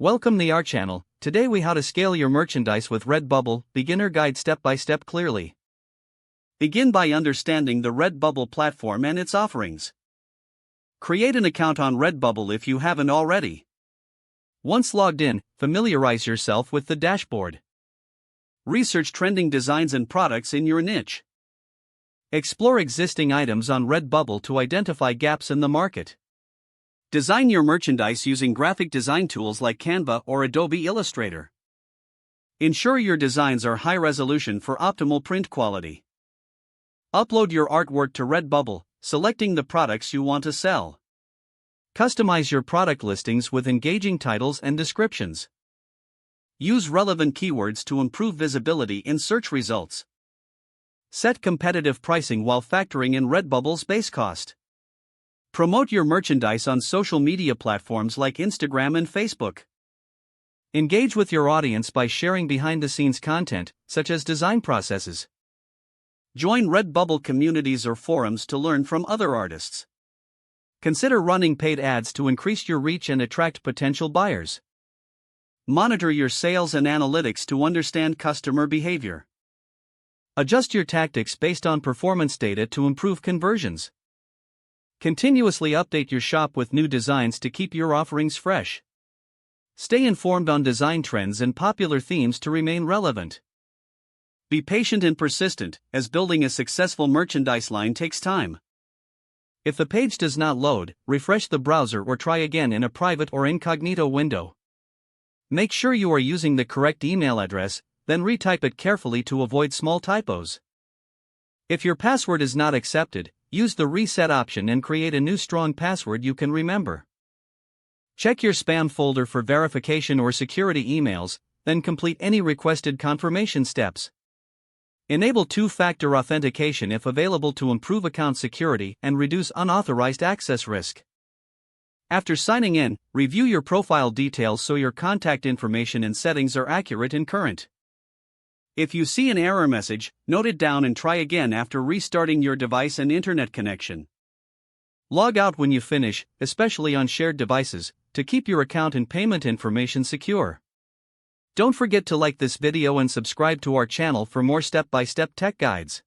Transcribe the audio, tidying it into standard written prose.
Welcome to our channel. Today we how to scale your merchandise with Redbubble, beginner guide step by step clearly. Begin by understanding the Redbubble platform and its offerings. Create an account on Redbubble if you haven't already. Once logged in, familiarize yourself with the dashboard. Research trending designs and products in your niche. Explore existing items on Redbubble to identify gaps in the market. Design your merchandise using graphic design tools like Canva or Adobe Illustrator. Ensure your designs are high resolution for optimal print quality. Upload your artwork to Redbubble, selecting the products you want to sell. Customize your product listings with engaging titles and descriptions. Use relevant keywords to improve visibility in search results. Set competitive pricing while factoring in Redbubble's base cost. Promote your merchandise on social media platforms like Instagram and Facebook. Engage with your audience by sharing behind-the-scenes content, such as design processes. Join Redbubble communities or forums to learn from other artists. Consider running paid ads to increase your reach and attract potential buyers. Monitor your sales and analytics to understand customer behavior. Adjust your tactics based on performance data to improve conversions. Continuously update your shop with new designs to keep your offerings fresh. Stay informed on design trends and popular themes to remain relevant. Be patient and persistent, as building a successful merchandise line takes time. If the page does not load, refresh the browser or try again in a private or incognito window. Make sure you are using the correct email address, then retype it carefully to avoid small typos. If your password is not accepted, use the reset option and create a new strong password you can remember. Check your spam folder for verification or security emails, then complete any requested confirmation steps. Enable two-factor authentication if available to improve account security and reduce unauthorized access risk. After signing in, review your profile details so your contact information and settings are accurate and current. If you see an error message, note it down and try again after restarting your device and internet connection. Log out when you finish, especially on shared devices, to keep your account and payment information secure. Don't forget to like this video and subscribe to our channel for more step-by-step tech guides.